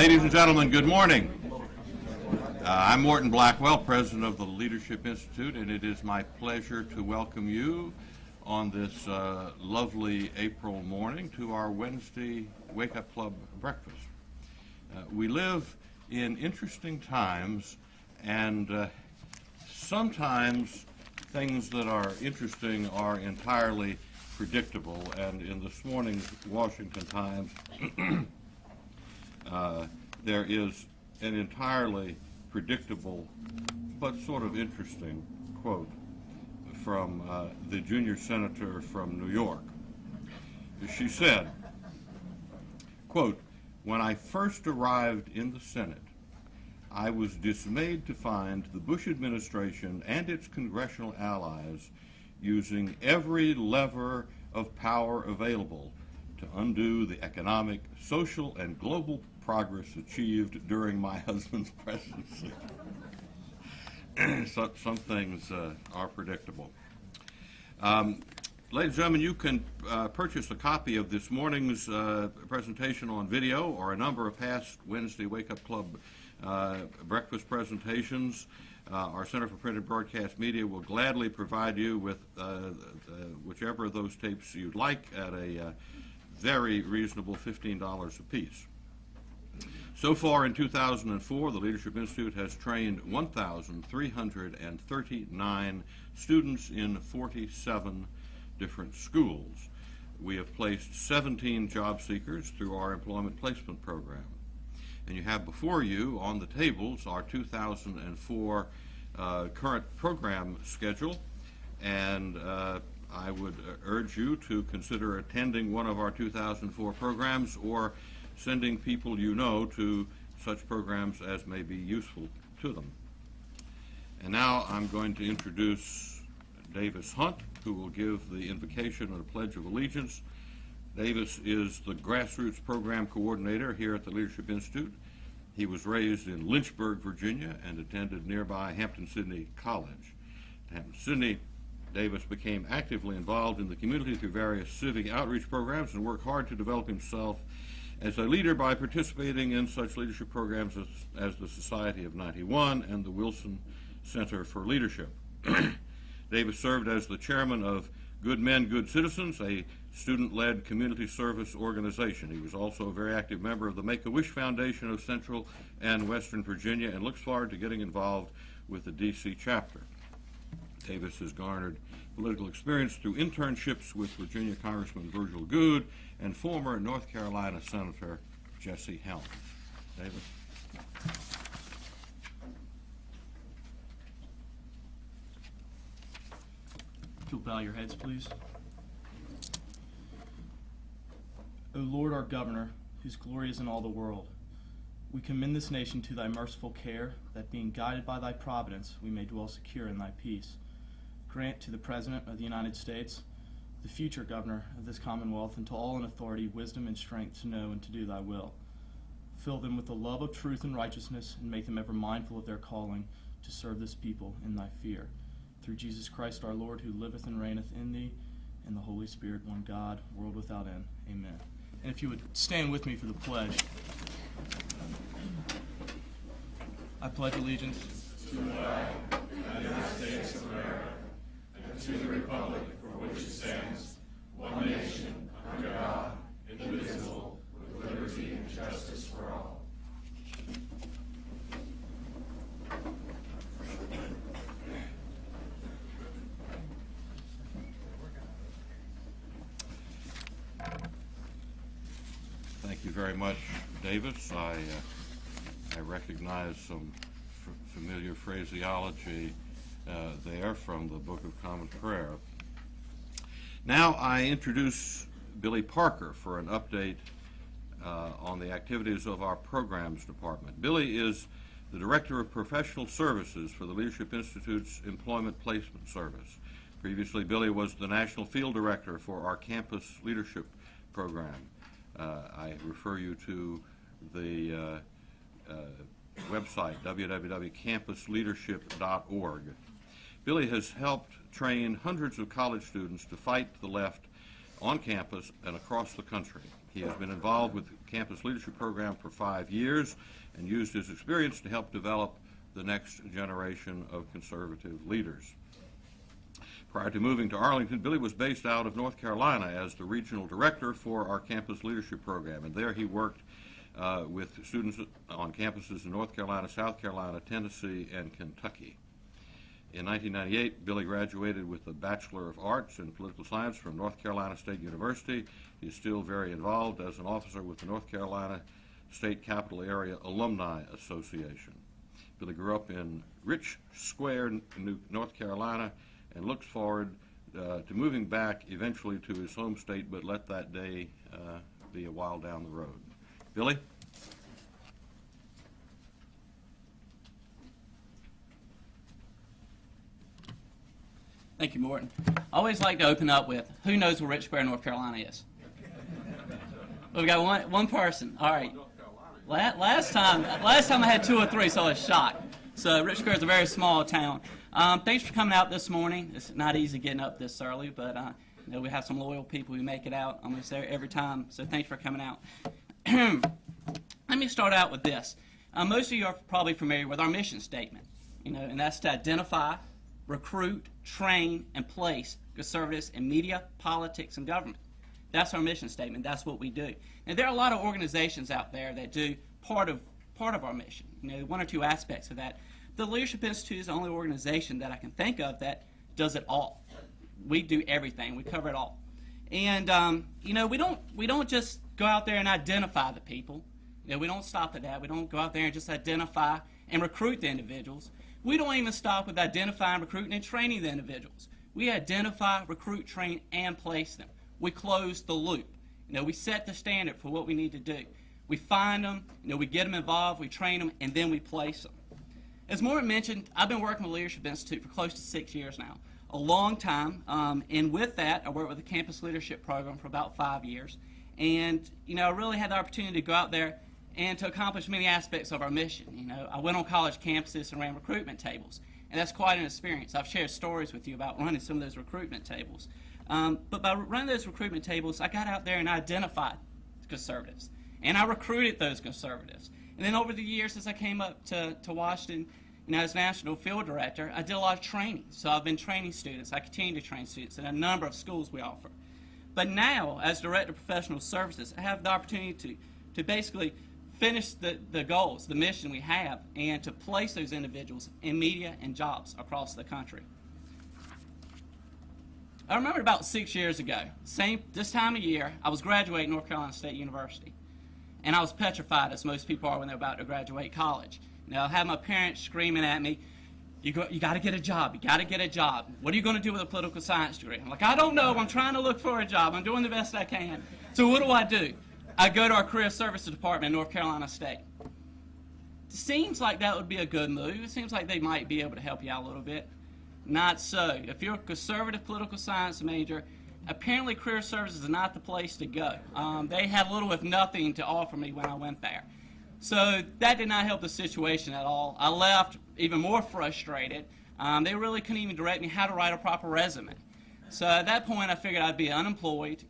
Ladies and gentlemen, good morning. I'm Morton Blackwell, president of the Leadership Institute, and it is my pleasure to welcome you on this lovely April morning to our Wednesday Wake Up Club breakfast. We live in interesting times, and sometimes things that are interesting are entirely predictable, and in this morning's Washington Times there is an entirely predictable but sort of interesting quote from the junior senator from New York. She said, quote, "When I first arrived in the Senate, I was dismayed to find the Bush administration and its congressional allies using every lever of power available to undo the economic, social, and global progress achieved during my husband's presidency." Some things are predictable. Ladies and gentlemen, you can purchase a copy of this morning's presentation on video or a number of past Wednesday Wake Up Club breakfast presentations. Our Center for Printed Broadcast Media will gladly provide you with whichever of those tapes you'd like at a very reasonable $15 apiece. So far in 2004, the Leadership Institute has trained 1,339 students in 47 different schools. We have placed 17 job seekers through our employment placement program. And you have before you on the tables our 2004 current program schedule, and I would urge you to consider attending one of our 2004 programs or sending people you know to such programs as may be useful to them. And now I'm going to introduce Davis Hunt, who will give the invocation and the Pledge of Allegiance. Davis is the grassroots program coordinator here at the Leadership Institute. He was raised in Lynchburg, Virginia, and attended nearby Hampton-Sydney College. At Hampton-Sydney, Davis became actively involved in the community through various civic outreach programs and worked hard to develop himself as a leader by participating in such leadership programs as the Society of 91 and the Wilson Center for Leadership. Davis served as the chairman of Good Men, Good Citizens, a student-led community service organization. He was also a very active member of the Make-A-Wish Foundation of Central and Western Virginia and looks forward to getting involved with the D.C. chapter. Davis has garnered political experience through internships with Virginia Congressman Virgil Goode and former North Carolina Senator Jesse Helms. Davis. If you'll bow your heads, please. O Lord, our governor, whose glory is in all the world, we commend this nation to thy merciful care, that being guided by thy providence, we may dwell secure in thy peace. Grant to the President of the United States, the future governor of this Commonwealth, and to all in authority, wisdom and strength to know and to do thy will. Fill them with the love of truth and righteousness, and make them ever mindful of their calling to serve this people in thy fear. Through Jesus Christ our Lord, who liveth and reigneth in thee, and the Holy Spirit, one God, world without end. Amen. And if you would stand with me for the pledge. I pledge allegiance to the flag of the United States of America, and to the republic for which it stands, one nation, under God, indivisible, with liberty and justice for all. Thank you very much, Davis. I recognize some familiar phraseology there from the Book of Common Prayer. Now I introduce Billy Parker for an update on the activities of our programs department. Billy is the Director of Professional Services for the Leadership Institute's Employment Placement Service. Previously, Billy was the National Field Director for our Campus Leadership Program. I refer you to the website, www.campusleadership.org. Billy has helped train hundreds of college students to fight the left on campus and across the country. He has been involved with the Campus Leadership Program for 5 years and used his experience to help develop the next generation of conservative leaders. Prior to moving to Arlington, Billy was based out of North Carolina as the regional director for our Campus Leadership Program, and there he worked with students on campuses in North Carolina, South Carolina, Tennessee, and Kentucky. In 1998, Billy graduated with a Bachelor of Arts in Political Science from North Carolina State University. He is still very involved as an officer with the North Carolina State Capital Area Alumni Association. Billy grew up in Rich Square, North Carolina, and looks forward to moving back eventually to his home state, but let that day be a while down the road. Billy? Thank you, Morton. I always like to open up with, who knows where Rich Square, North Carolina is? Well, we got one person. All right. Last time I had 2 or 3, so I was shocked. So Rich Square is a very small town. Thanks for coming out this morning. It's not easy getting up this early, but you know, we have some loyal people who make it out almost every time. So thanks for coming out. Let me start out with this. Most of you are probably familiar with our mission statement, and that's to identify, recruit, train, and place conservatives in media, politics, and government. That's our mission statement. That's what we do. And there are a lot of organizations out there that do part of our mission. 1 or 2 aspects of that. The Leadership Institute is the only organization that I can think of that does it all. We do everything. We cover it all. And we don't just go out there and identify the people. We don't stop at that. We don't go out there and just identify and recruit the individuals. We don't even stop with identifying, recruiting, and training the individuals. We identify, recruit, train, and place them. We close the loop. We set the standard for what we need to do. We find them, we get them involved, we train them, and then we place them. As Morton mentioned, I've been working with the Leadership Institute for close to 6 years now, a long time. And with that, I worked with the Campus Leadership Program for about 5 years. And, I really had the opportunity to go out there and to accomplish many aspects of our mission. I went on college campuses and ran recruitment tables, and that's quite an experience. I've shared stories with you about running some of those recruitment tables. But by running those recruitment tables, I got out there and identified conservatives, and I recruited those conservatives. And then over the years, as I came up to Washington, as National Field Director, I did a lot of training. So I've been training students. I continue to train students in a number of schools we offer. But now, as Director of Professional Services, I have the opportunity to basically finish the goals, the mission we have, and to place those individuals in media and jobs across the country. I remember about 6 years ago, this time of year, I was graduating North Carolina State University. And I was petrified, as most people are when they're about to graduate college. I had my parents screaming at me, you got to get a job, you got to get a job. What are you going to do with a political science degree? I'm like, I don't know, I'm trying to look for a job, I'm doing the best I can. So what do? I go to our Career Services Department in North Carolina State. It seems like that would be a good move. It seems like they might be able to help you out a little bit. Not so. If you're a conservative political science major, apparently Career Services is not the place to go. They had little if nothing to offer me when I went there. So that did not help the situation at all. I left even more frustrated. They really couldn't even direct me how to write a proper resume. So at that point I figured I'd be unemployed,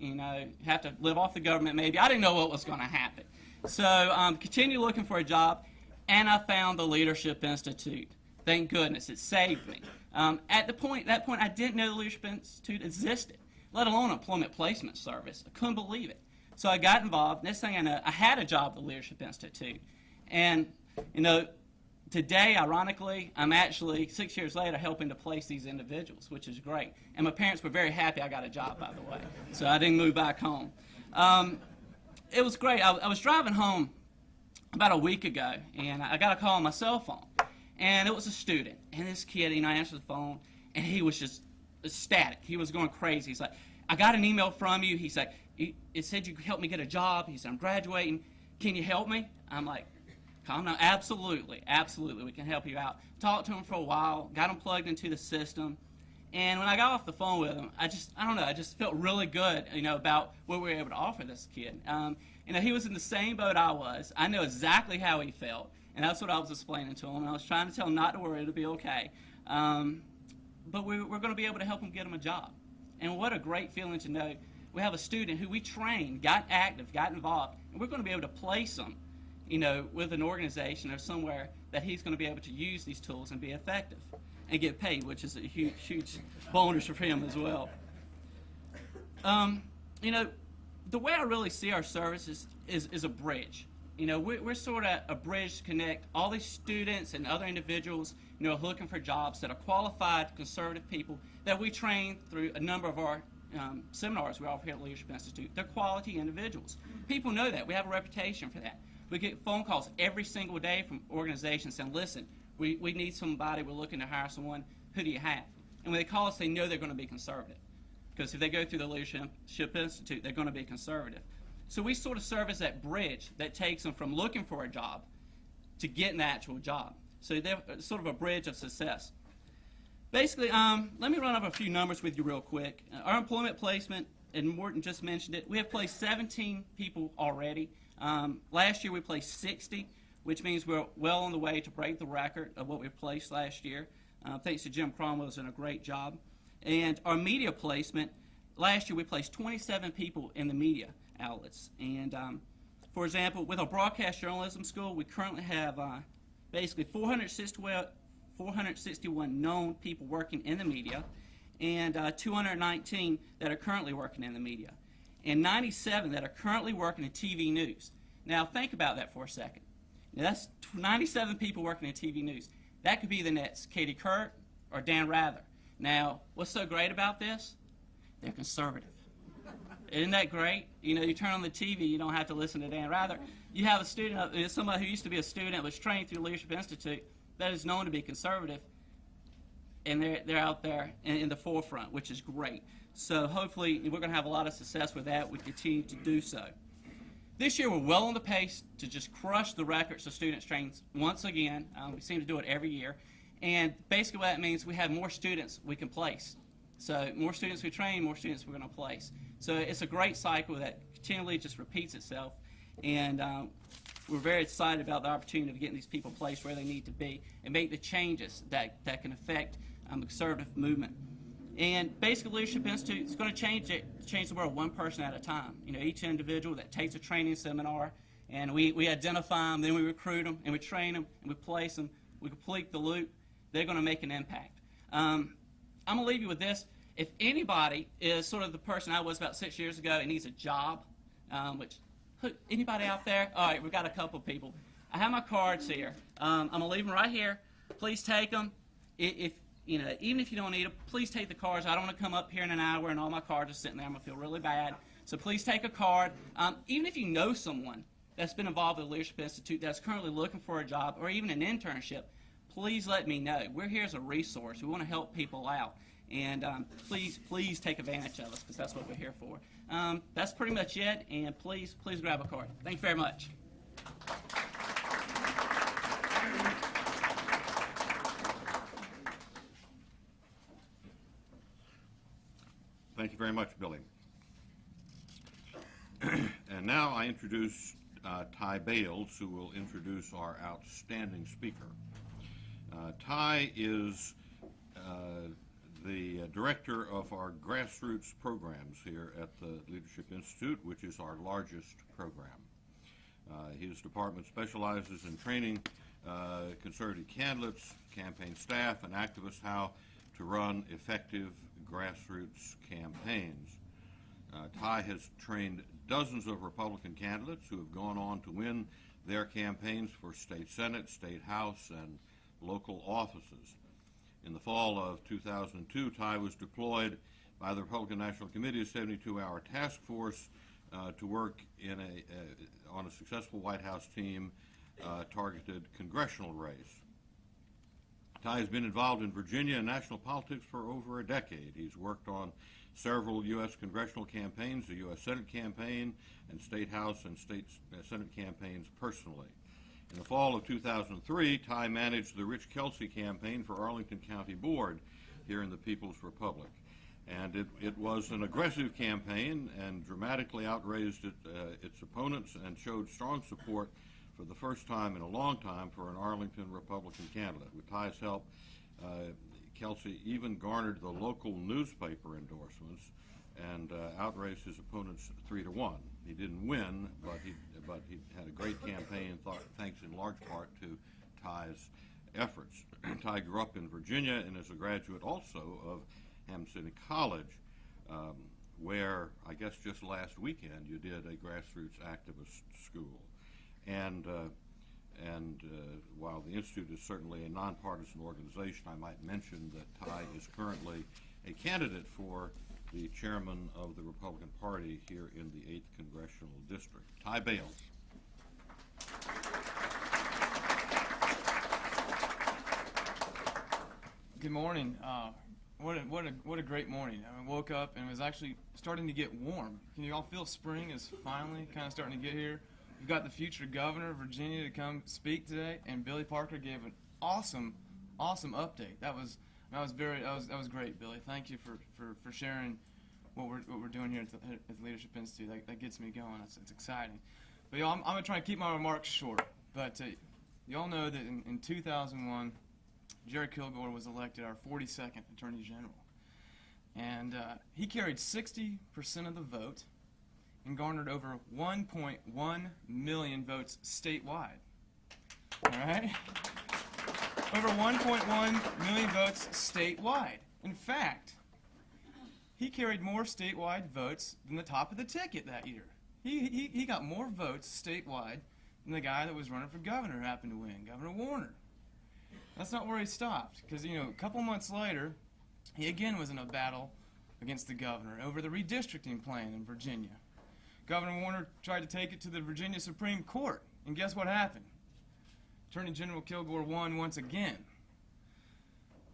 have to live off the government maybe. I didn't know what was going to happen. So continued looking for a job, and I found the Leadership Institute. Thank goodness, it saved me. At that point, I didn't know the Leadership Institute existed, let alone Employment Placement Service. I couldn't believe it. So I got involved. Next thing I know, I had a job at the Leadership Institute. And, today, ironically, I'm actually, 6 years later, helping to place these individuals, which is great. And my parents were very happy I got a job, by the way. So I didn't move back home. It was great. I was driving home about a week ago, and I got a call on my cell phone. And it was a student. And this kid, answered the phone, and he was just ecstatic. He was going crazy. He's like, I got an email from you. He's like, it said you could help me get a job. He said, I'm graduating. Can you help me? I'm like, calm down. Absolutely, we can help you out. Talked to him for a while, got him plugged into the system. And when I got off the phone with him, I just felt really good, about what we were able to offer this kid. He was in the same boat I was. I know exactly how he felt. And that's what I was explaining to him. And I was trying to tell him not to worry, it'll be okay. But we're going to be able to help him get him a job. And what a great feeling to know we have a student who we trained, got active, got involved, and we're going to be able to place him, with an organization or somewhere that he's going to be able to use these tools and be effective and get paid, which is a huge, huge bonus for him as well. The way I really see our services is a bridge. We're sort of a bridge to connect all these students and other individuals, looking for jobs that are qualified, conservative people that we train through a number of our seminars we offer here at Leadership Institute. They're quality individuals. People know that. We have a reputation for that. We get phone calls every single day from organizations saying, listen, we need somebody, we're looking to hire someone, who do you have? And when they call us, they know they're going to be conservative. Because if they go through the Leadership Institute, they're going to be conservative. So we sort of serve as that bridge that takes them from looking for a job to getting the actual job. So they're sort of a bridge of success. Basically, let me run over a few numbers with you real quick. Our employment placement, and Morton just mentioned it, we have placed 17 people already. Last year we placed 60, which means we're well on the way to break the record of what we placed last year. Thanks to Jim Cromwell, who's done a great job. And our media placement, last year we placed 27 people in the media outlets. And for example, with our broadcast journalism school, we currently have basically 461 known people working in the media, and 219 that are currently working in the media, and 97 that are currently working in TV news. Now think about that for a second. Now, that's 97 people working in TV news. That could be the next Katie Couric or Dan Rather. Now, what's so great about this? They're conservative. Isn't that great? You turn on the TV, you don't have to listen to Dan Rather. You have a student, somebody who used to be a student, was trained through Leadership Institute, that is known to be conservative, and they're out there in the forefront, which is great. So hopefully we're going to have a lot of success with that. We continue to do so. This year we're well on the pace to just crush the records of students trained once again. We seem to do it every year. And basically what that means, we have more students we can place. So more students we train, more students we're going to place. So it's a great cycle that continually just repeats itself. And we're very excited about the opportunity of getting these people placed where they need to be and make the changes that can affect the conservative movement. And basically, Leadership Institute is going to change the world one person at a time. Each individual that takes a training seminar, and we identify them, then we recruit them, and we train them, and we place them, we complete the loop, they're going to make an impact. I'm going to leave you with this. If anybody is sort of the person I was about 6 years ago and needs a job, anybody out there? All right, we've got a couple people. I have my cards here. I'm going to leave them right here. Please take them. Even if you don't need them, please take the cards. I don't want to come up here in an hour and all my cards are sitting there. I'm going to feel really bad. So please take a card. Even if you know someone that's been involved with the Leadership Institute that's currently looking for a job or even an internship, please let me know. We're here as a resource. We want to help people out. And please take advantage of us, because that's what we're here for. That's pretty much it, and please grab a card. Thank you very much. Thank you very much, Billy. And now I introduce Ty Bales, who will introduce our outstanding speaker. Ty is the director of our grassroots programs here at the Leadership Institute, which is our largest program. His department specializes in training conservative candidates, campaign staff, and activists how to run effective grassroots campaigns. Ty has trained dozens of Republican candidates who have gone on to win their campaigns for state senate, state house, and local offices. In the fall of 2002, Ty was deployed by the Republican National Committee's 72-hour task force to work on a successful White House team targeted congressional race. Ty has been involved in Virginia and national politics for over a decade. He's worked on several U.S. congressional campaigns, the U.S. Senate campaign, and state house and state Senate campaigns personally. In the fall of 2003, Ty managed the Rich Kelsey campaign for Arlington County Board here in the People's Republic. And it was an aggressive campaign and dramatically outraised its opponents and showed strong support for the first time in a long time for an Arlington Republican candidate. With Ty's help, Kelsey even garnered the local newspaper endorsements and outraced his opponents 3-1. He didn't win, but he had a great campaign, thanks in large part to Ty's efforts. Ty grew up in Virginia and is a graduate also of Hampton City College, where I guess just last weekend you did a grassroots activist school. And while the Institute is certainly a nonpartisan organization, I might mention that Ty is currently a candidate for the chairman of the Republican Party here in the 8th Congressional District. Ty Bales. Good morning. What a great morning. I woke up and it was actually starting to get warm. Can you all feel spring is finally kind of starting to get here? We've got the future governor of Virginia to come speak today, and Billy Parker gave an awesome update. That was great, Billy. Thank you for sharing what we're doing here at the Leadership Institute. That gets me going. It's exciting. But y'all, I'm gonna try and keep my remarks short. But y'all know that in 2001, Jerry Kilgore was elected our 42nd Attorney General, and he carried 60% of the vote and garnered over 1.1 million votes statewide. All right? Over 1.1 million votes statewide. In fact, he carried more statewide votes than the top of the ticket that year. He got more votes statewide than the guy that was running for governor who happened to win, Governor Warner. That's not where he stopped, because a couple months later, he again was in a battle against the governor over the redistricting plan in Virginia. Governor Warner tried to take it to the Virginia Supreme Court, and guess what happened? Attorney General Kilgore won once again.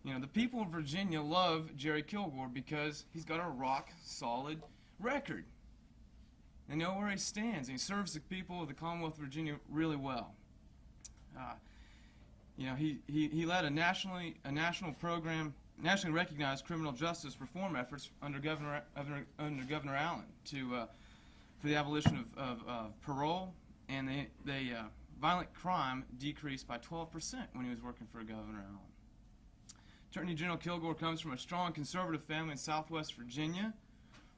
The people of Virginia love Jerry Kilgore because he's got a rock-solid record. They know where he stands, and he serves the people of the Commonwealth of Virginia really well. He led a nationally recognized criminal justice reform efforts under Governor Allen for the abolition of parole, and violent crime decreased by 12% when he was working for Governor Allen. Attorney General Kilgore comes from a strong conservative family in Southwest Virginia,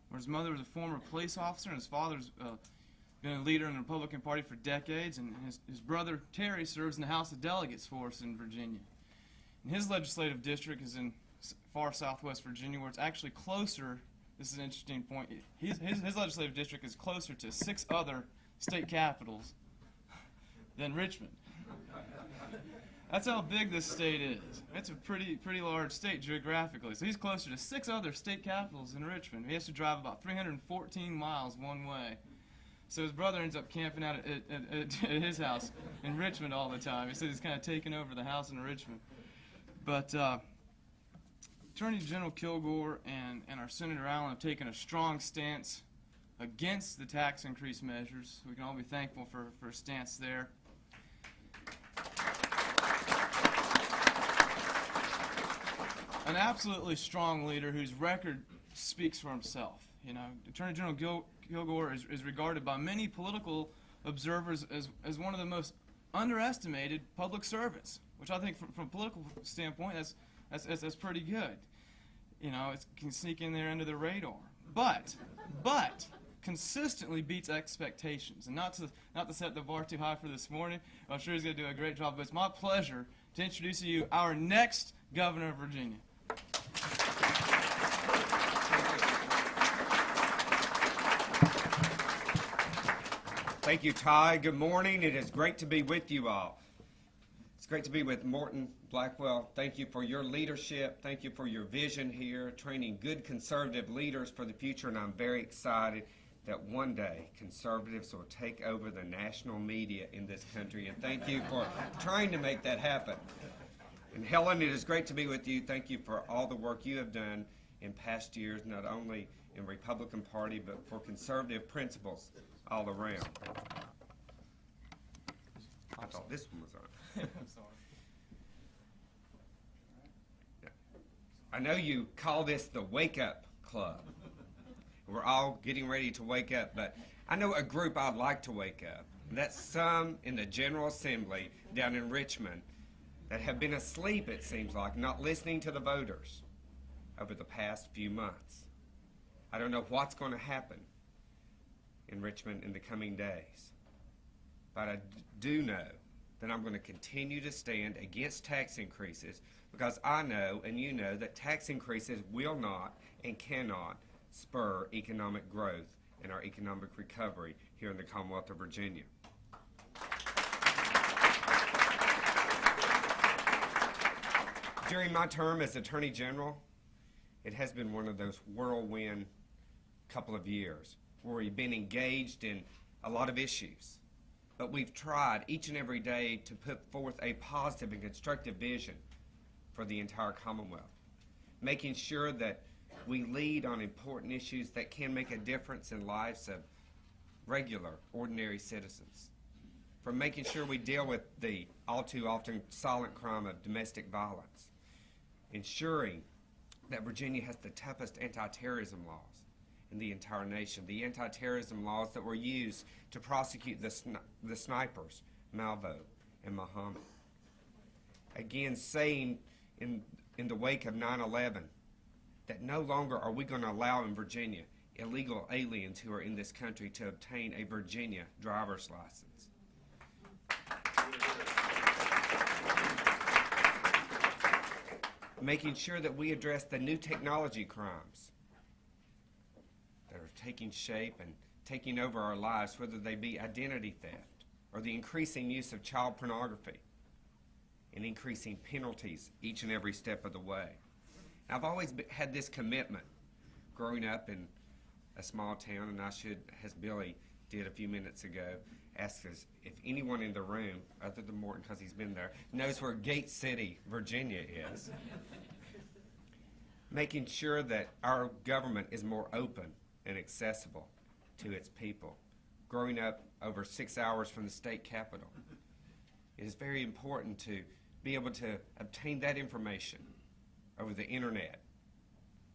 where his mother was a former police officer and his father's been a leader in the Republican Party for decades, and his brother Terry serves in the House of Delegates for us in Virginia. And his legislative district is in far Southwest Virginia, where it's actually closer. This is an interesting point. His legislative district is closer to 6 other state capitals than Richmond. That's how big this state is. It's a pretty large state geographically. So he's closer to 6 other state capitals than Richmond. He has to drive about 314 miles one way. So his brother ends up camping out at his house in Richmond all the time. He said he's kind of taking over the house in Richmond. But Attorney General Kilgore and our Senator Allen have taken a strong stance against the tax increase measures. We can all be thankful for a stance there. An absolutely strong leader whose record speaks for himself. Attorney General Kilgore is regarded by many political observers as one of the most underestimated public servants, which I think from a political standpoint that's pretty good. It can sneak in there under the radar, but consistently beats expectations. And not to set the bar too high for this morning, I'm sure he's going to do a great job. But it's my pleasure to introduce to you our next governor of Virginia. Thank you, Ty. Good morning. It is great to be with you all. It's great to be with Morton Blackwell. Thank you for your leadership. Thank you for your vision here, training good conservative leaders for the future, and I'm very excited that one day conservatives will take over the national media in this country, and thank you for trying to make that happen. And Helen, it is great to be with you. Thank you for all the work you have done in past years, not only in Republican Party, but for conservative principles all around. I thought this one was on. I'm sorry. I know you call this the Wake Up Club. We're all getting ready to wake up, but I know a group I'd like to wake up. And that's some in the General Assembly down in Richmond that have been asleep, it seems like, not listening to the voters over the past few months. I don't know what's going to happen in Richmond in the coming days. But I do know that I'm going to continue to stand against tax increases because I know and you know that tax increases will not and cannot spur economic growth and our economic recovery here in the Commonwealth of Virginia. During my term as Attorney General, it has been one of those whirlwind couple of years where we've been engaged in a lot of issues. But we've tried each and every day to put forth a positive and constructive vision for the entire Commonwealth, making sure that we lead on important issues that can make a difference in lives of regular, ordinary citizens. From making sure we deal with the all too often silent crime of domestic violence, ensuring that Virginia has the toughest anti-terrorism laws in the entire nation, the anti-terrorism laws that were used to prosecute the snipers, Malvo and Muhammad. Again, saying in the wake of 9/11 that no longer are we going to allow in Virginia illegal aliens who are in this country to obtain a Virginia driver's license. Making sure that we address the new technology crimes that are taking shape and taking over our lives, whether they be identity theft or the increasing use of child pornography and increasing penalties each and every step of the way. I've always had this commitment growing up in a small town, and I should, as Billy did a few minutes ago, ask us if anyone in the room, other than Morton because he's been there, knows where Gate City, Virginia is. Making sure that our government is more open and accessible to its people. Growing up over 6 hours from the state capitol, it is very important to be able to obtain that information over the internet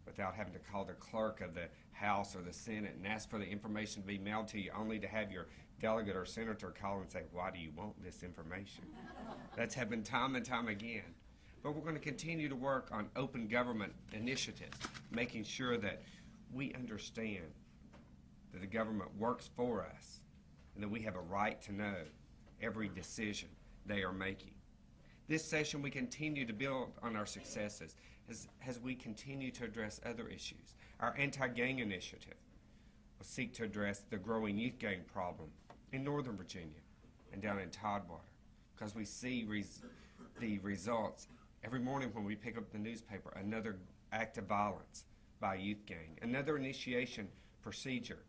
without having to call the clerk of the House or the Senate and ask for the information to be mailed to you, only to have your delegate or senator call and say, why do you want this information? That's happened time and time again. But we're going to continue to work on open government initiatives, making sure that we understand that the government works for us and that we have a right to know every decision they are making. This session, we continue to build on our successes as we continue to address other issues. Our anti-gang initiative will seek to address the growing youth gang problem in Northern Virginia and down in Tidewater, because we see the results every morning when we pick up the newspaper, another act of violence by a youth gang, another initiation procedure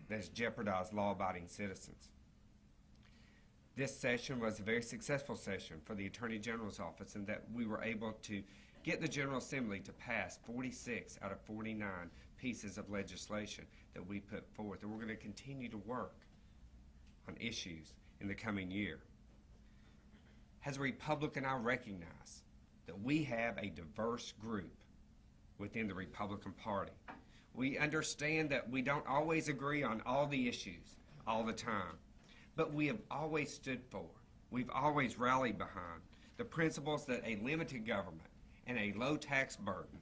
that has jeopardized law-abiding citizens. This session was a very successful session for the Attorney General's office in that we were able to get the General Assembly to pass 46 out of 49 pieces of legislation that we put forth, and we're going to continue to work on issues in the coming year. As a Republican, I recognize that we have a diverse group within the Republican Party. We understand that we don't always agree on all the issues all the time, but we have always stood for, we've always rallied behind the principles that a limited government and a low tax burden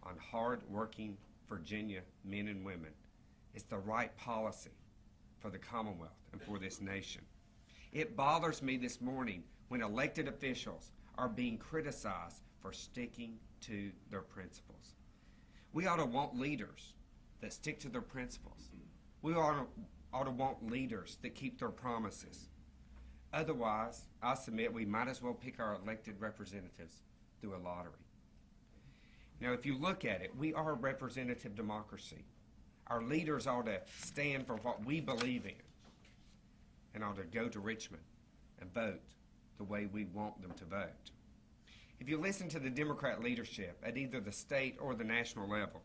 on hard-working Virginia men and women is the right policy for the Commonwealth and for this nation. It bothers me this morning when elected officials are being criticized for sticking to their principles. We ought to want leaders that stick to their principles. We ought to want leaders that keep their promises. Otherwise, I submit we might as well pick our elected representatives through a lottery. Now, if you look at it, we are a representative democracy. Our leaders ought to stand for what we believe in and ought to go to Richmond and vote the way we want them to vote. If you listen to the Democrat leadership at either the state or the national level,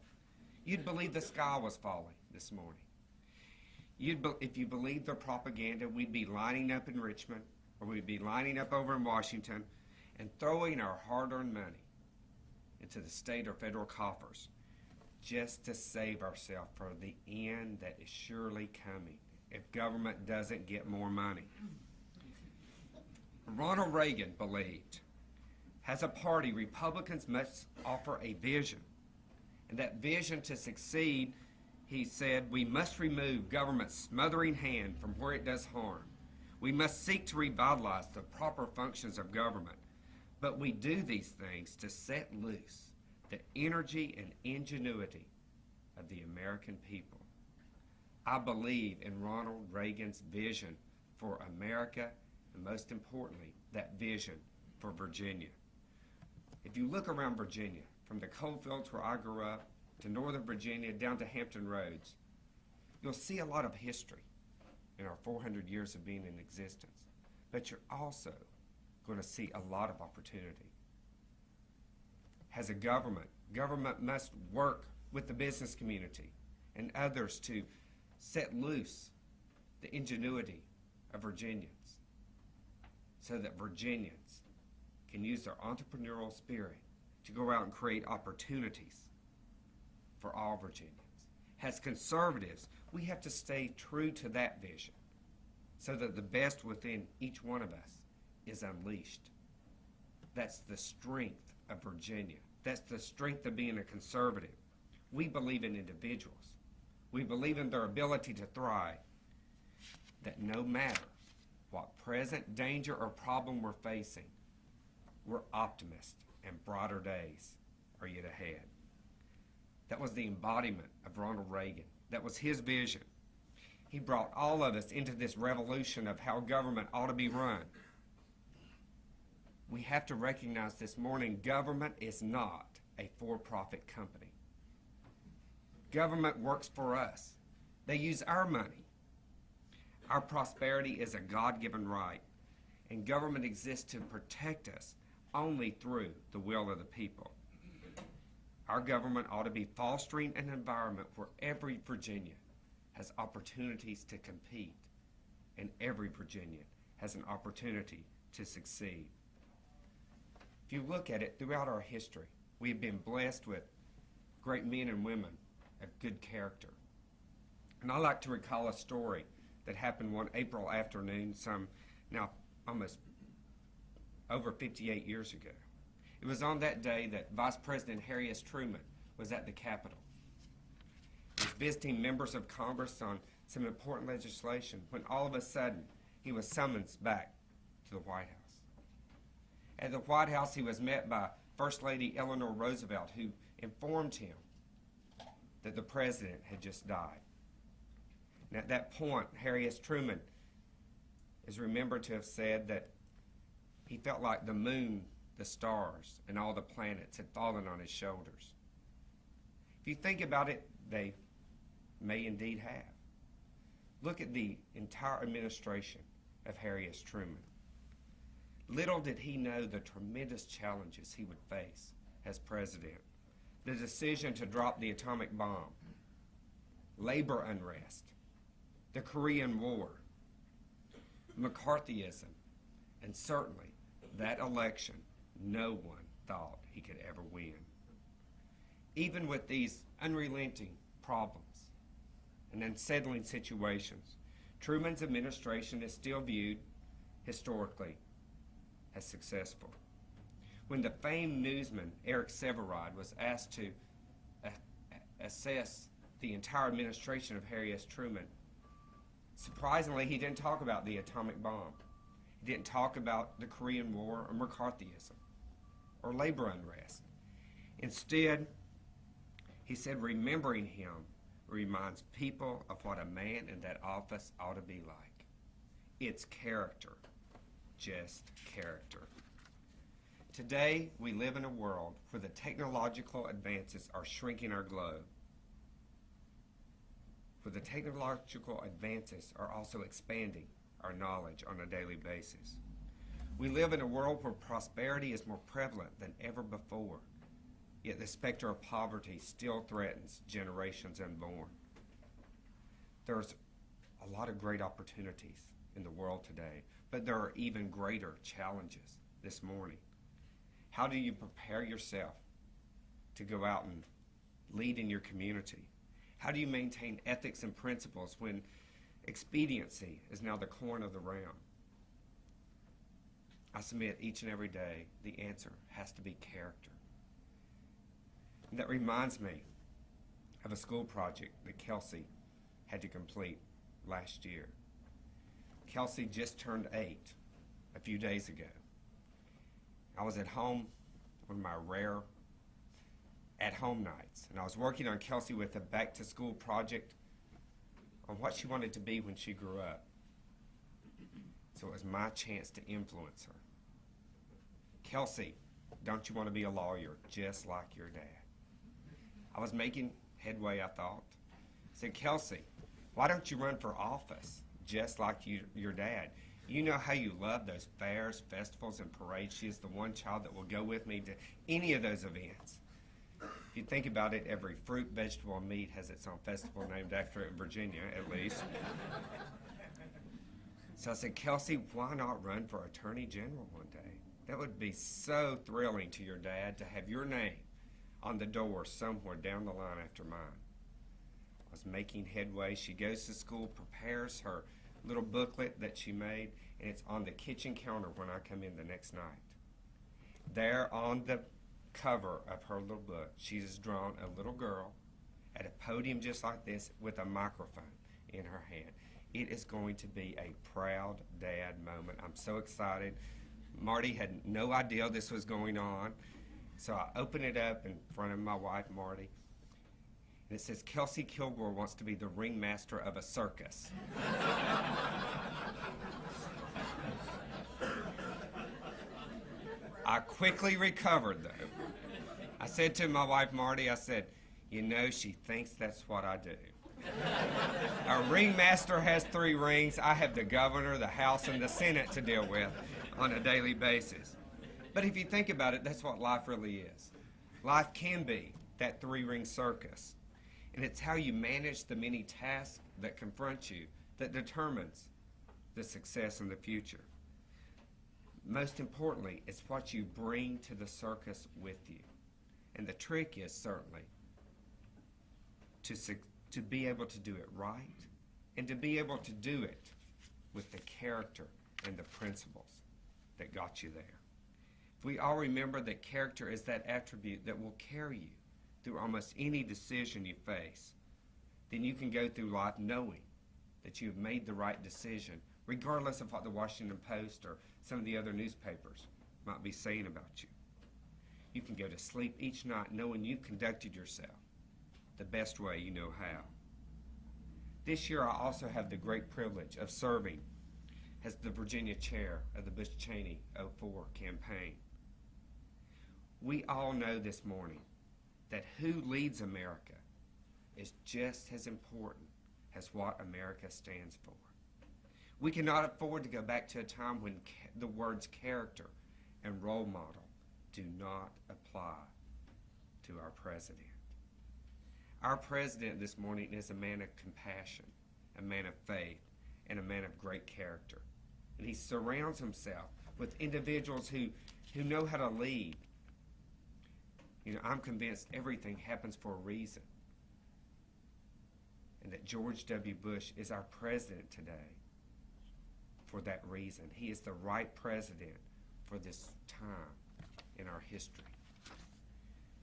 you'd believe the sky was falling this morning. If you believe their propaganda, we'd be lining up in Richmond, or we'd be lining up over in Washington and throwing our hard-earned money into the state or federal coffers just to save ourselves for the end that is surely coming if government doesn't get more money. Ronald Reagan believed, as a party, Republicans must offer a vision, and that vision to succeed he said, "We must remove government's smothering hand from where it does harm. We must seek to revitalize the proper functions of government. But we do these things to set loose the energy and ingenuity of the American people." I believe in Ronald Reagan's vision for America, and most importantly, that vision for Virginia. If you look around Virginia, from the coal fields where I grew up to Northern Virginia down to Hampton Roads, you'll see a lot of history in our 400 years of being in existence. But you're also going to see a lot of opportunity. As a government must work with the business community and others to set loose the ingenuity of Virginians so that Virginians can use their entrepreneurial spirit to go out and create opportunities for all Virginians. As conservatives, we have to stay true to that vision so that the best within each one of us is unleashed. That's the strength of Virginia. That's the strength of being a conservative. We believe in individuals. We believe in their ability to thrive. That no matter what present danger or problem we're facing, we're optimists and brighter days are yet ahead. That was the embodiment of Ronald Reagan. That was his vision. He brought all of us into this revolution of how government ought to be run. We have to recognize this morning, government is not a for-profit company. Government works for us. They use our money. Our prosperity is a God-given right, and government exists to protect us only through the will of the people. Our government ought to be fostering an environment where every Virginian has opportunities to compete, and every Virginian has an opportunity to succeed. If you look at it throughout our history, we've been blessed with great men and women of good character. And I like to recall a story that happened one April afternoon, now almost over 58 years ago. It was on that day that Vice President Harry S. Truman was at the Capitol. He was visiting members of Congress on some important legislation when all of a sudden he was summoned back to the White House. At the White House, he was met by First Lady Eleanor Roosevelt, who informed him that the president had just died. And at that point, Harry S. Truman is remembered to have said that he felt like the moon, the stars, and all the planets had fallen on his shoulders. If you think about it, they may indeed have. Look at the entire administration of Harry S. Truman. Little did he know the tremendous challenges he would face as president. The decision to drop the atomic bomb, labor unrest, the Korean War, McCarthyism, and certainly that election no one thought he could ever win. Even with these unrelenting problems and unsettling situations, Truman's administration is still viewed historically as successful. When the famed newsman Eric Sevareid was asked to assess the entire administration of Harry S. Truman, surprisingly, he didn't talk about the atomic bomb. He didn't talk about the Korean War or McCarthyism or labor unrest. Instead, he said, remembering him reminds people of what a man in that office ought to be like. It's character, just character. Today, we live in a world where the technological advances are shrinking our globe, where the technological advances are also expanding our knowledge on a daily basis. We live in a world where prosperity is more prevalent than ever before, yet the specter of poverty still threatens generations unborn. There's a lot of great opportunities in the world today, but there are even greater challenges this morning. How do you prepare yourself to go out and lead in your community? How do you maintain ethics and principles when expediency is now the coin of the realm? I submit each and every day the answer has to be character. And that reminds me of a school project that Kelsey had to complete last year. Kelsey just turned 8 a few days ago. I was at home on my rare at-home nights, and I was working on Kelsey with a back-to-school project on what she wanted to be when she grew up. So it was my chance to influence her. Kelsey, don't you want to be a lawyer just like your dad? I was making headway, I thought. I said, Kelsey, why don't you run for office just like your dad? You know how you love those fairs, festivals, and parades. She is the one child that will go with me to any of those events. If you think about it, every fruit, vegetable, and meat has its own festival named after it in Virginia, at least. So I said, Kelsey, why not run for Attorney General one day? That would be so thrilling to your dad to have your name on the door somewhere down the line after mine. I was making headway. She goes to school, prepares her little booklet that she made, and it's on the kitchen counter when I come in the next night. There on the cover of her little book, she has drawn a little girl at a podium just like this with a microphone in her hand. It is going to be a proud dad moment. I'm so excited. Marty had no idea this was going on, so I open it up in front of my wife, Marty, and it says, Kelsey Kilgore wants to be the ringmaster of a circus. I quickly recovered, though. I said to my wife, Marty, I said, you know, she thinks that's what I do. A ringmaster has 3 rings. I have the governor, the House, and the Senate to deal with on a daily basis. But if you think about it, that's what life really is. Life can be that 3-ring circus. And it's how you manage the many tasks that confront you that determines the success in the future. Most importantly, it's what you bring to the circus with you. And the trick is certainly to be able to do it right and to be able to do it with the character and the principles that got you there. If we all remember that character is that attribute that will carry you through almost any decision you face, then you can go through life knowing that you have made the right decision, regardless of what the Washington Post or some of the other newspapers might be saying about you. You can go to sleep each night knowing you've conducted yourself the best way you know how. This year I also have the great privilege of serving as the Virginia chair of the Bush-Cheney 04 campaign. We all know this morning that who leads America is just as important as what America stands for. We cannot afford to go back to a time when the words character and role model do not apply to our president. Our president this morning is a man of compassion, a man of faith, and a man of great character. And he surrounds himself with individuals who know how to lead. You know, I'm convinced everything happens for a reason. And that George W. Bush is our president today for that reason. He is the right president for this time in our history.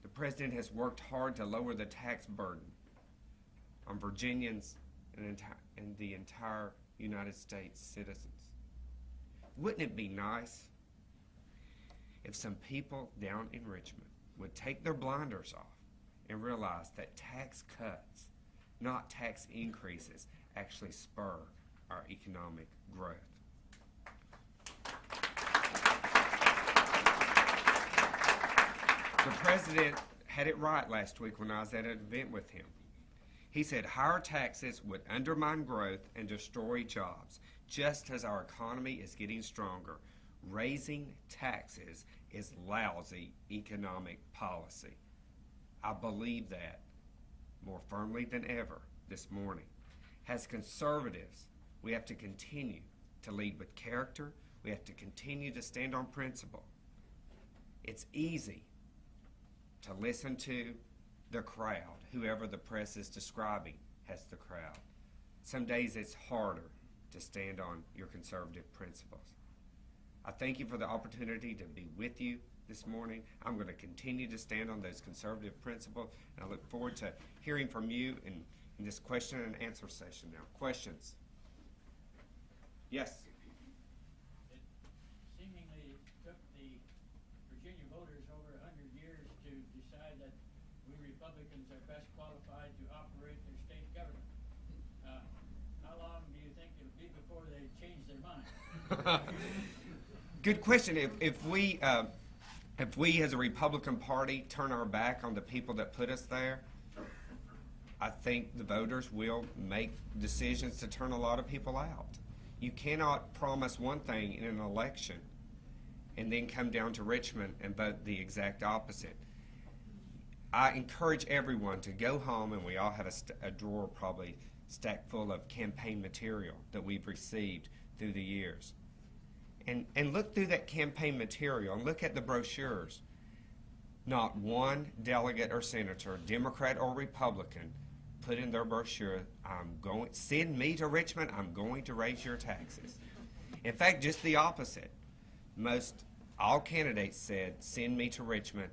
The president has worked hard to lower the tax burden on Virginians and the entire United States citizens. Wouldn't it be nice if some people down in Richmond would take their blinders off and realize that tax cuts, not tax increases, actually spur our economic growth? The president had it right last week when I was at an event with him. He said higher taxes would undermine growth and destroy jobs. Just as our economy is getting stronger, raising taxes is lousy economic policy. I believe that more firmly than ever this morning. As conservatives, we have to continue to lead with character. We have to continue to stand on principle. It's easy to listen to the crowd, whoever the press is describing as the crowd. Some days it's harder to stand on your conservative principles. I thank you for the opportunity to be with you this morning. I'm going to continue to stand on those conservative principles, and I look forward to hearing from you in this question and answer session now. Questions? Yes. It seemingly took the Virginia voters over 100 years to decide that we Republicans are best qualified to operate their state government. How long do you think it'll be before they change their mind? Good question. If we as a Republican Party turn our back on the people that put us there, I think the voters will make decisions to turn a lot of people out. You cannot promise one thing in an election and then come down to Richmond and vote the exact opposite. I encourage everyone to go home, and we all have a drawer probably stacked full of campaign material that we've received through the years. And look through that campaign material and look at the brochures. Not one delegate or senator, Democrat or Republican, put in their brochure, send me to Richmond, I'm going to raise your taxes. In fact, just the opposite. All candidates said, send me to Richmond,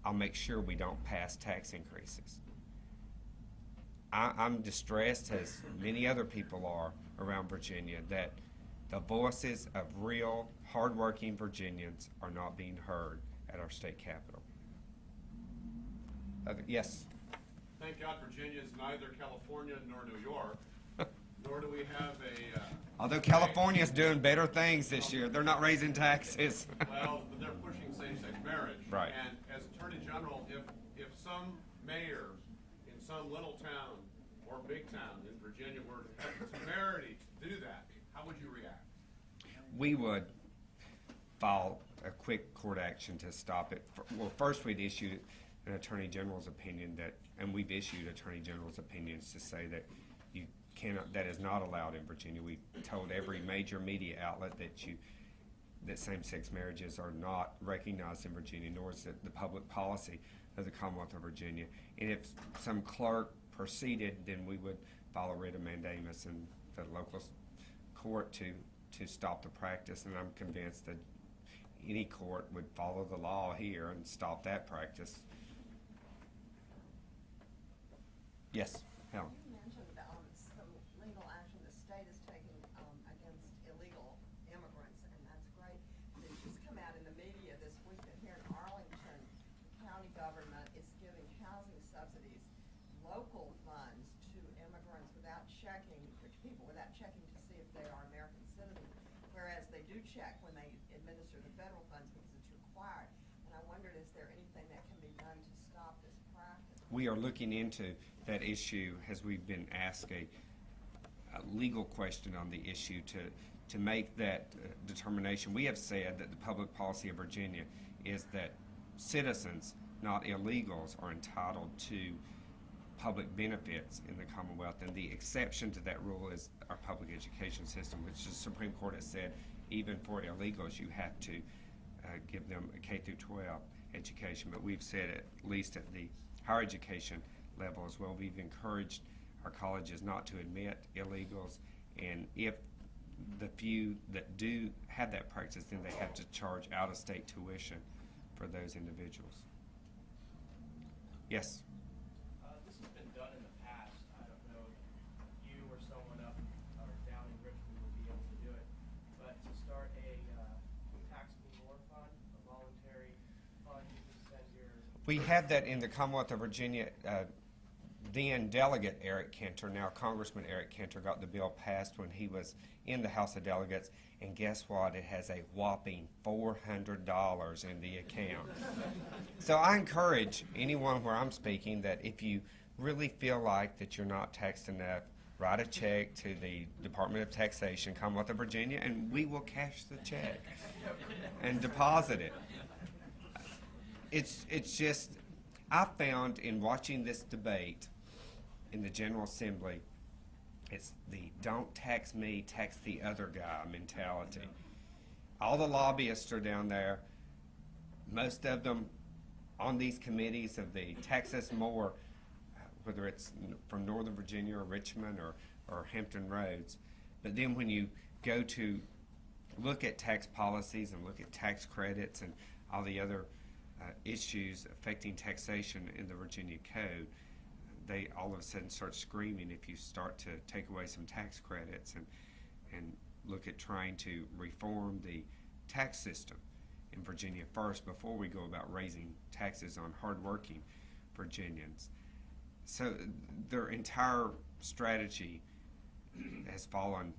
I'll make sure we don't pass tax increases. I'm distressed, as many other people are around Virginia, that the voices of real, hardworking Virginians are not being heard at our state capitol. Yes? Thank God Virginia is neither California nor New York, nor do we have a... Although California's doing better things this year, they're not raising taxes. Well, but they're pushing same-sex marriage. Right. And as Attorney General, if some mayor in some little town or big town in Virginia were to have the temerity to do that, how would you react? We would file a quick court action to stop it. Well, first we'd issue an Attorney General's opinion and we've issued Attorney General's opinions to say that you cannot, that is not allowed in Virginia. We told every major media outlet that same-sex marriages are not recognized in Virginia, nor is it the public policy of the Commonwealth of Virginia. And if some clerk proceeded, then we would file a writ of mandamus in the local court to stop the practice, and I'm convinced that any court would follow the law here and stop that practice. Yes, Helen. You mentioned some legal action the state is taking against illegal immigrants, and that's great. It's just come out in the media this week that here in Arlington, the county government is giving housing subsidies, local funds to immigrants without checking, to people without checking to see if they are American citizens, whereas they do check when they administer the federal funds because it's required. And I wondered, is there anything that can be done to stop this practice? We are looking into that issue as we've been asked a legal question on the issue to make that determination. We have said that the public policy of Virginia is that citizens, not illegals, are entitled to public benefits in the Commonwealth, and the exception to that rule is our public education system, which the Supreme Court has said even for illegals you have to give them a K through 12 education. But we've said at least at the higher education level as well, we've encouraged our colleges not to admit illegals, and if the few that do have that practice, then they have to charge out-of-state tuition for those individuals. Yes? This has been done in the past. I don't know if you or someone up or down in Richmond would be able to do it, but to start a taxable war fund, a voluntary fund, you can send your... We have that in the Commonwealth of Virginia. Then Delegate Eric Cantor, now Congressman Eric Cantor, got the bill passed when he was in the House of Delegates, and guess what? It has a whopping $400 in the account. So I encourage anyone where I'm speaking that if you really feel like that you're not taxed enough, write a check to the Department of Taxation, Commonwealth of Virginia, and we will cash the check and deposit it. It's just, I found in watching this debate in the General Assembly, it's the don't tax me, tax the other guy mentality. All the lobbyists are down there, most of them on these committees of the Tax Us More, whether it's from Northern Virginia or Richmond or Hampton Roads. But then when you go to look at tax policies and look at tax credits and all the other issues affecting taxation in the Virginia Code, they all of a sudden start screaming if you start to take away some tax credits and look at trying to reform the tax system in Virginia first before we go about raising taxes on hardworking Virginians. So their entire strategy has fallen,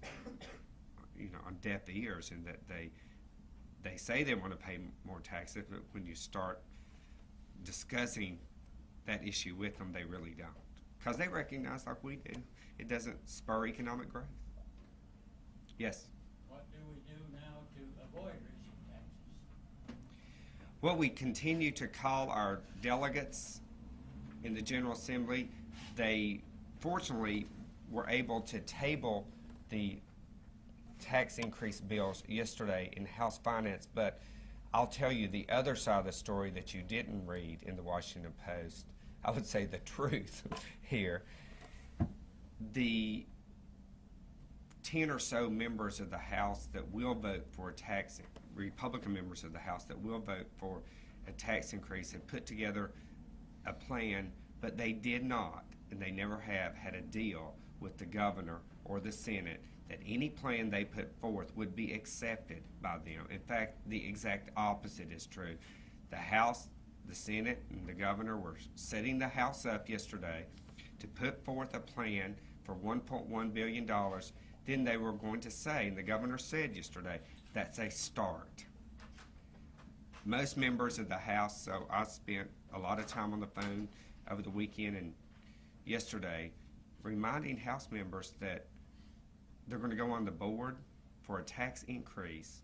on deaf ears, in that they say they want to pay more taxes, but when you start discussing that issue with them, they really don't, because they recognize, like we do, it doesn't spur economic growth. Yes. What do we do now to avoid raising taxes? Well, we continue to call our delegates in the General Assembly. They fortunately were able to table the tax increase bills yesterday in House Finance, but I'll tell you the other side of the story that you didn't read in the Washington Post. I would say the truth here. The 10 or so members of the House that will vote for a tax, Republican members of the House that will vote for a tax increase, have put together a plan, but they did not, and they never have, had a deal with the governor or the Senate that any plan they put forth would be accepted by them. In fact, the exact opposite is true. The House, the Senate, and the governor were setting the House up yesterday to put forth a plan for $1.1 billion. Then they were going to say, and the governor said yesterday, that's a start. Most members of the House, so I spent a lot of time on the phone over the weekend and yesterday reminding House members that they're going to go on the board for a tax increase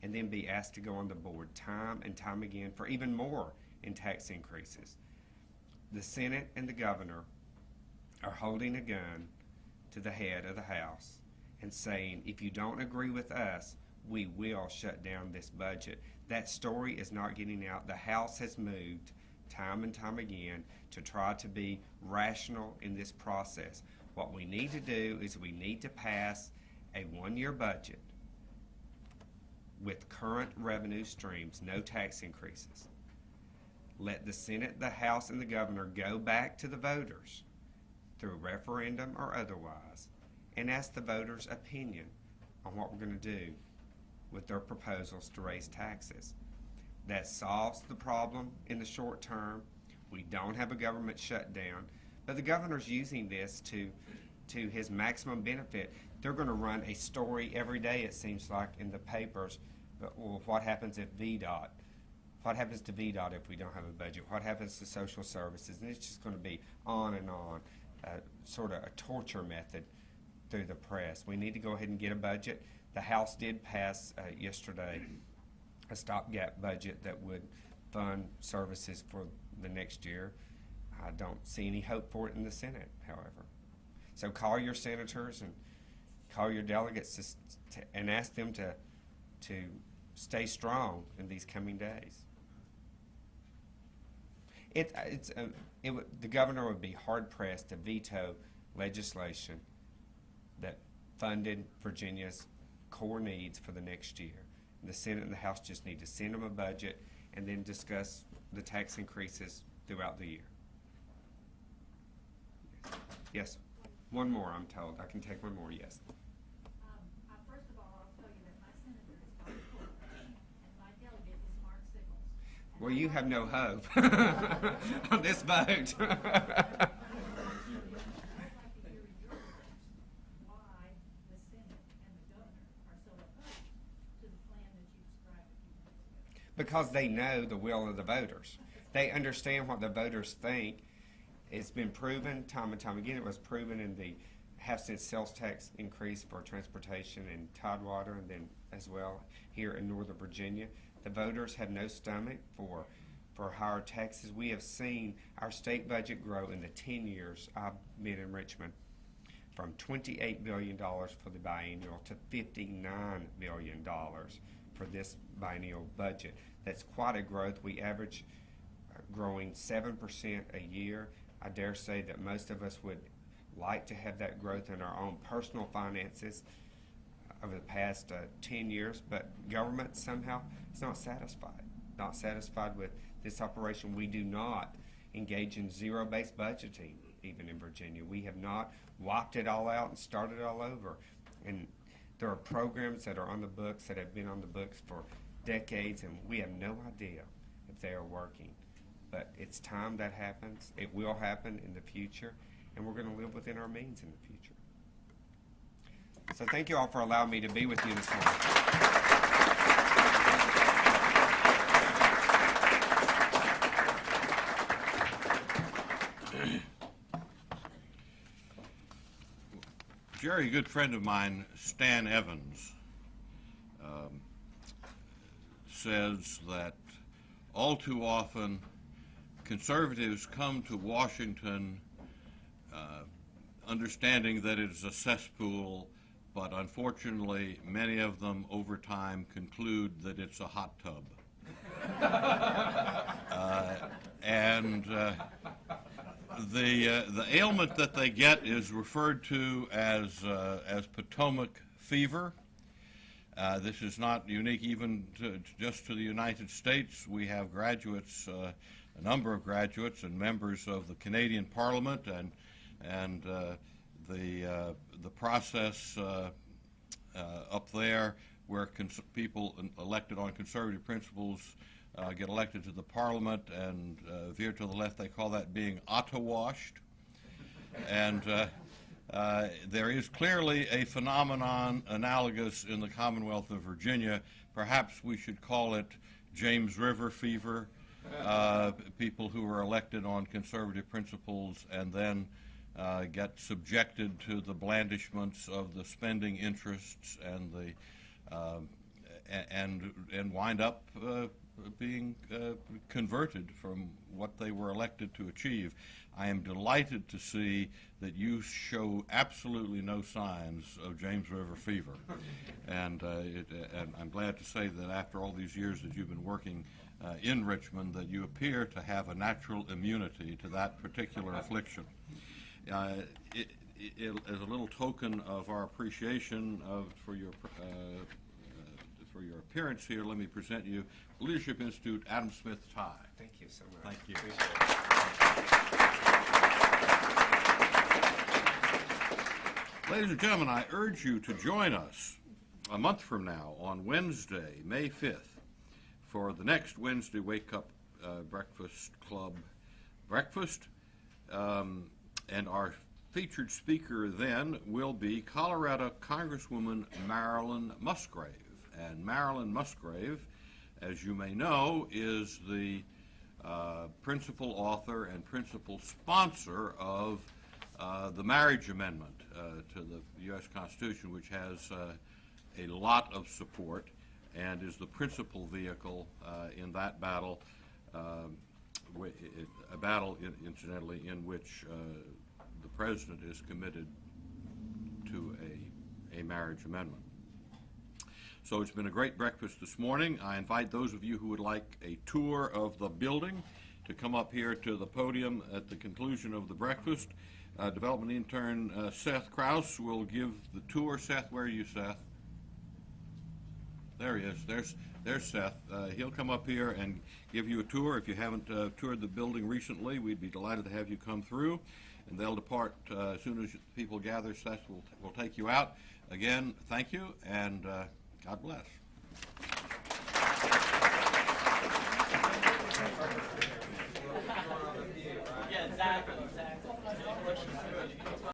and then be asked to go on the board time and time again for even more in tax increases. The Senate and the governor are holding a gun to the head of the House and saying, if you don't agree with us, we will shut down this budget. That story is not getting out. The House has moved time and time again to try to be rational in this process. What we need to do is we need to pass a one-year budget with current revenue streams, no tax increases. Let the Senate, the House, and the governor go back to the voters through referendum or otherwise and ask the voters' opinion on what we're going to do with their proposals to raise taxes. That solves the problem in the short term. We don't have a government shutdown, but the governor's using this to his maximum benefit. They're going to run a story every day, it seems like, in the papers. But, well, what happens if VDOT? What happens to VDOT if we don't have a budget? What happens to social services? And it's just going to be on and on, sort of a torture method through the press. We need to go ahead and get a budget. The House did pass yesterday a stopgap budget that would fund services for the next year. I don't see any hope for it in the Senate, however. So call your senators and call your delegates and ask them to stay strong in these coming days. The governor would be hard-pressed to veto legislation that funded Virginia's core needs for the next year. The Senate and the House just need to send them a budget and then discuss the tax increases throughout the year. Yes? One more, I'm told. I can take one more, yes. First of all, I'll tell you that my senator is Bobby Kilgore, and my delegate is Mark Sickles. Well, you have no hope on this vote. I'd like to hear your words why the Senate and the governor are so opposed to the plan that you described a few minutes ago. Because they know the will of the voters. They understand what the voters think. It's been proven time and time again. It was proven in the half-cent sales tax increase for transportation in Tidewater, and then as well here in Northern Virginia. The voters have no stomach for higher taxes. We have seen our state budget grow in the 10 years I've been in Richmond from $28 billion for the biennial to $59 billion for this biennial budget. That's quite a growth. We average growing 7% a year. I dare say that most of us would like to have that growth in our own personal finances. over the past 10 years, but government somehow is not satisfied. Not satisfied with this operation. We do not engage in zero-based budgeting, even in Virginia. We have not wiped it all out and started all over. And there are programs that are on the books that have been on the books for decades, and we have no idea if they are working. But it's time that happens. It will happen in the future, and we're going to live within our means in the future. So thank you all for allowing me to be with you this morning. Jerry, a good friend of mine, Stan Evans, says that all too often conservatives come to Washington understanding that it is a cesspool, but unfortunately many of them over time conclude that it's a hot tub. The ailment that they get is referred to as Potomac fever. This is not unique even just to the United States. We have graduates, a number of graduates and members of the Canadian Parliament, and the process up there where people elected on conservative principles get elected to the Parliament and veer to the left. They call that being auto-washed. And there is clearly a phenomenon analogous in the Commonwealth of Virginia. Perhaps we should call it James River fever. People who are elected on conservative principles and then get subjected to the blandishments of the spending interests and and wind up being converted from what they were elected to achieve. I am delighted to see that you show absolutely no signs of James River fever. And I'm glad to say that after all these years that you've been working in Richmond, that you appear to have a natural immunity to that particular affliction. As a little token of our appreciation for your appearance here, let me present you Leadership Institute Adam Smith tie. Thank you so much. Thank you. Ladies and gentlemen, I urge you to join us a month from now on Wednesday, May 5th, for the next Wednesday Wake Up Breakfast Club breakfast. And our featured speaker then will be Colorado Congresswoman Marilyn Musgrave. And Marilyn Musgrave, as you may know, is the principal author and principal sponsor of the marriage amendment to the U.S. Constitution, which has a lot of support and is the principal vehicle in that battle, a battle, incidentally, in which the President is committed to a marriage amendment. So it's been a great breakfast this morning. I invite those of you who would like a tour of the building to come up here to the podium at the conclusion of the breakfast. Development intern Seth Krause will give the tour. Seth, where are you, Seth? There he is. There's Seth. He'll come up here and give you a tour. If you haven't toured the building recently, we'd be delighted to have you come through. And they'll depart as soon as people gather. Seth will take you out. Again, thank you, and God bless. Yeah, exactly.